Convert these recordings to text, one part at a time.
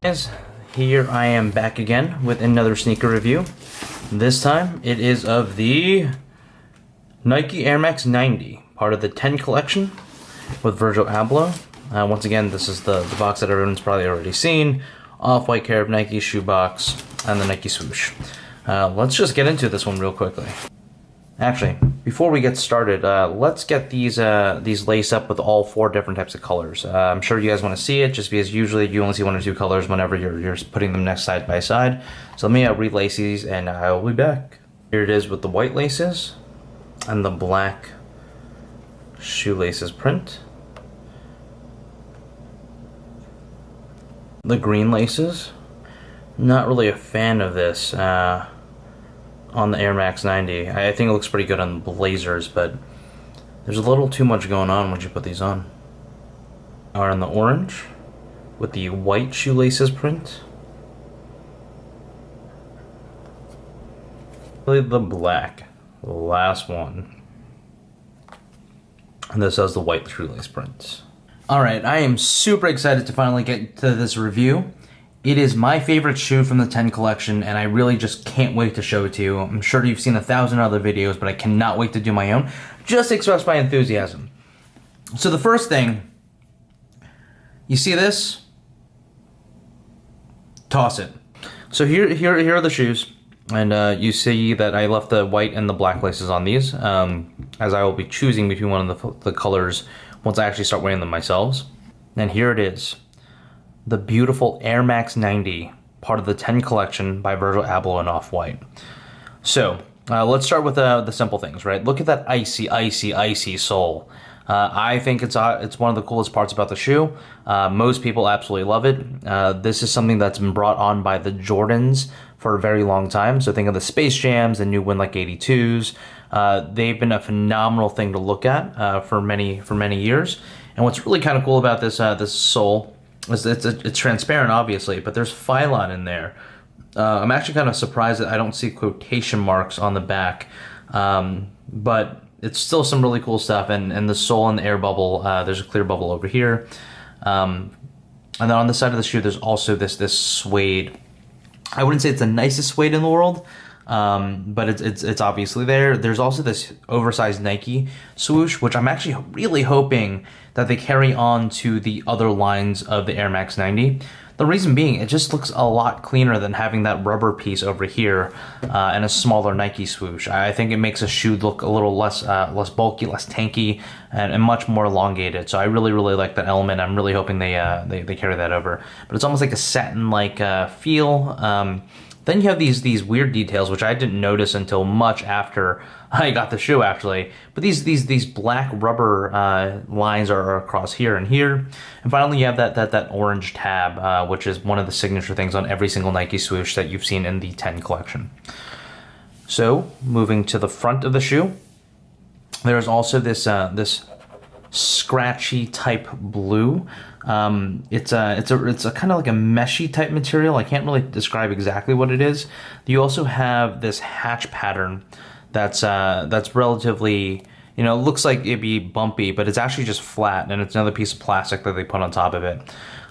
Guys, here I am back again with another sneaker review. This time it is of the Nike Air Max 90, part of the 10 collection with Virgil Abloh. Once again, this is the box that everyone's probably already seen. Off-white care of Nike shoebox and the Nike swoosh. Let's just get into this one real quickly. Actually, before we get started, let's get these lace up with all 4 different types of colors. I'm sure you guys want to see it, just because usually you only see 1 or 2 colors whenever you're putting them next side by side. So let me relace these, and I'll be back. Here it is with the white laces and the black shoelaces print. The green laces. Not really a fan of this on the Air Max 90. I think it looks pretty good on Blazers, but there's a little too much going on when you put these on. Are in the orange with the white shoelaces print. Really the black, the last one. And this has the white shoelace print. Alright, I am super excited to finally get to this review. It is my favorite shoe from the 10 collection, and I really just can't wait to show it to you. I'm sure you've seen 1,000 other videos, but I cannot wait to do my own, just to express my enthusiasm. So the first thing, you see this? Toss it. So here are the shoes, and you see that I left the white and the black laces on these, as I will be choosing between one of the colors once I actually start wearing them myself. And here it is. The beautiful Air Max 90, part of the 10 collection by Virgil Abloh in Off-White. So, let's start with the simple things, right? Look at that icy, icy, icy sole. I think it's one of the coolest parts about the shoe. Most people absolutely love it. This is something that's been brought on by the Jordans for a very long time. So think of the Space Jams, the new Win Like 82s. They've been a phenomenal thing to look at for many years. And what's really kind of cool about this sole, it's transparent, obviously, but there's Phylon in there. I'm actually kind of surprised that I don't see quotation marks on the back, but it's still some really cool stuff. And the sole and the air bubble, there's a clear bubble over here, and then on the side of the shoe, there's also this suede. I wouldn't say it's the nicest suede in the world, but it's obviously there. There's also this oversized Nike swoosh, which I'm actually really hoping that they carry on to the other lines of the Air Max 90. The reason being, it just looks a lot cleaner than having that rubber piece over here and a smaller Nike swoosh. I think it makes a shoe look a little less bulky, less tanky, and much more elongated. So I really like that element. I'm really hoping they carry that over. But it's almost like a satin-like feel. Then you have these weird details, which I didn't notice until much after I got the shoe, actually. But these black rubber lines are across here and here. And finally, you have that orange tab, which is one of the signature things on every single Nike swoosh that you've seen in the 10 collection. So, moving to the front of the shoe, there's also this scratchy type blue. It's a kind of like a meshy type material. I can't really describe exactly what it is. You also have this hatch pattern that's relatively, looks like it'd be bumpy, but it's actually just flat, and it's another piece of plastic that they put on top of it.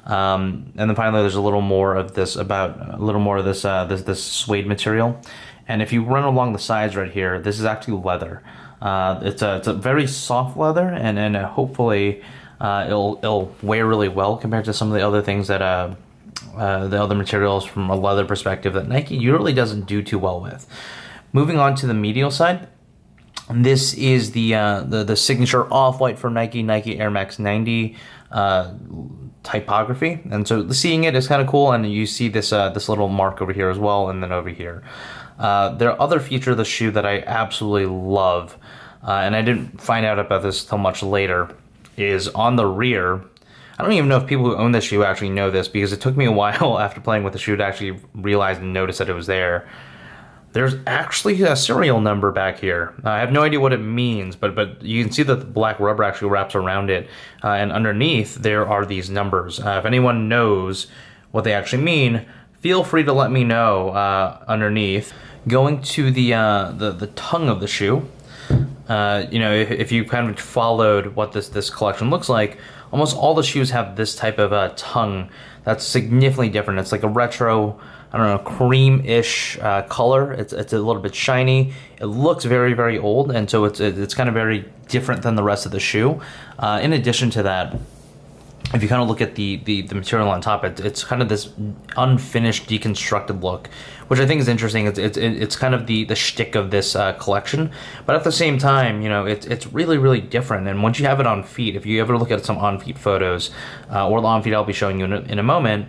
And then finally, there's a little more of this this suede material. And if you run along the sides right here, this is actually leather. It's a very soft leather, and hopefully it'll wear really well compared to some of the other things that the other materials from a leather perspective that Nike usually doesn't do too well with. Moving on to the medial side, this is the signature Off-White for Nike Air Max 90 typography, and so seeing it is kind of cool. And you see this little mark over here as well, and then over here. There are other features of the shoe that I absolutely love, and I didn't find out about this till much later, is on the rear. I don't even know if people who own this shoe actually know this, because it took me a while after playing with the shoe to actually realize and notice that it was there. There's actually a serial number back here. I have no idea what it means, but you can see that the black rubber actually wraps around it, and underneath there are these numbers. If anyone knows what they actually mean, feel free to let me know underneath. Going to the tongue of the shoe, You know, if you kind of followed what this collection looks like, almost all the shoes have this type of tongue that's significantly different. It's like a retro, I don't know, cream-ish color. It's a little bit shiny. It looks very, very old, and so it's kind of very different than the rest of the shoe. In addition to that, if you kind of look at the material on top, it's kind of this unfinished, deconstructed look, which I think is interesting. It's kind of the shtick of this collection, but at the same time, you know, it's really, really different. And once you have it on feet, if you ever look at some on feet photos, or the on feet I'll be showing you in a moment,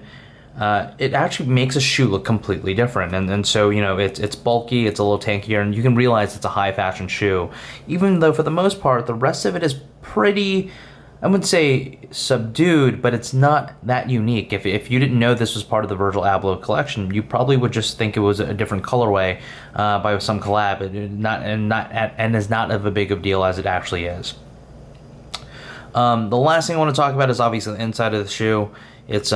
it actually makes a shoe look completely different. And so, you know, it's bulky, it's a little tankier, and you can realize it's a high fashion shoe, even though for the most part, the rest of it is pretty, I wouldn't say subdued, but it's not that unique. If you didn't know this was part of the Virgil Abloh collection, you probably would just think it was a different colorway by some collab, and is not of a big of deal as it actually is. The last thing I want to talk about is obviously the inside of the shoe. It's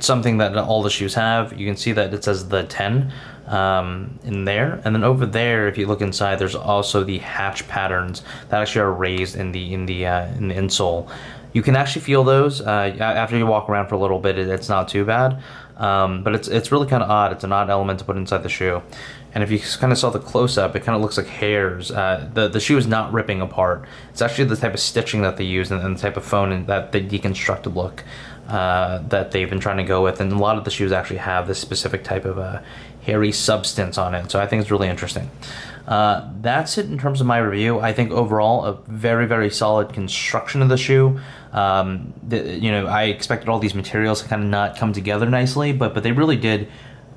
something that all the shoes have. You can see that it says the 10 in there, and then over there, if you look inside, there's also the hatch patterns that actually are raised in the insole. You can actually feel those after you walk around for a little bit. It's not too bad, but it's really kind of odd. It's an odd element to put inside the shoe. And if you kind of saw the close-up, it kind of looks like hairs. The shoe is not ripping apart. It's actually the type of stitching that they use and the type of foam and that the deconstructed look that they've been trying to go with. And a lot of the shoes actually have this specific type of hairy substance on it. So I think it's really interesting. That's it in terms of my review. I think overall a very, very solid construction of the shoe. You know, I expected all these materials to kind of not come together nicely, but they really did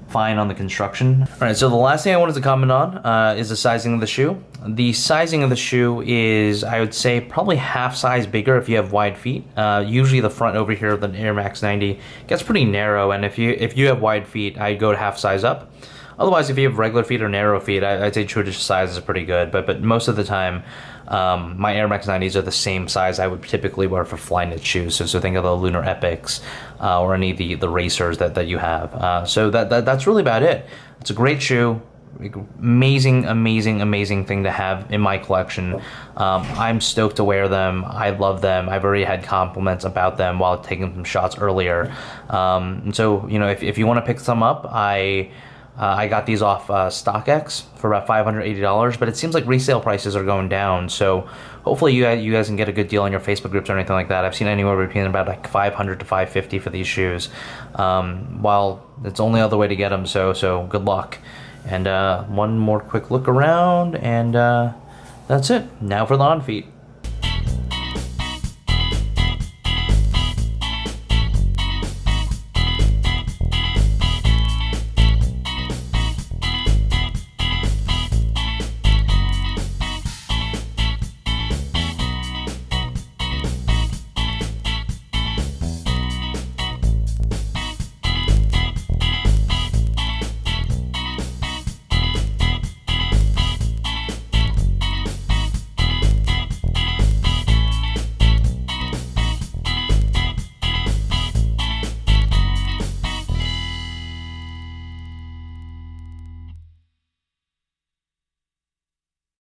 fine on the construction. All right, so the last thing I wanted to comment on is the sizing of the shoe. The sizing of the shoe is, I would say, probably half size bigger if you have wide feet. Usually the front over here of the Air Max 90 gets pretty narrow, and if you have wide feet, I'd go to half size up. Otherwise, if you have regular feet or narrow feet, I'd say true to size is pretty good. But most of the time, my Air Max 90s are the same size I would typically wear for Flyknit shoes. So think of the Lunar Epics or any of the racers that you have. So that's really about it. It's a great shoe. Amazing, amazing, amazing thing to have in my collection. I'm stoked to wear them. I love them. I've already had compliments about them while taking some shots earlier. And so, you know, if you want to pick some up, I got these off StockX for about $580, but it seems like resale prices are going down. So hopefully you guys can get a good deal on your Facebook groups or anything like that. I've seen anywhere between about like $500 to $550 for these shoes. While it's only other way to get them, so good luck. And one more quick look around, and that's it. Now for the on feet.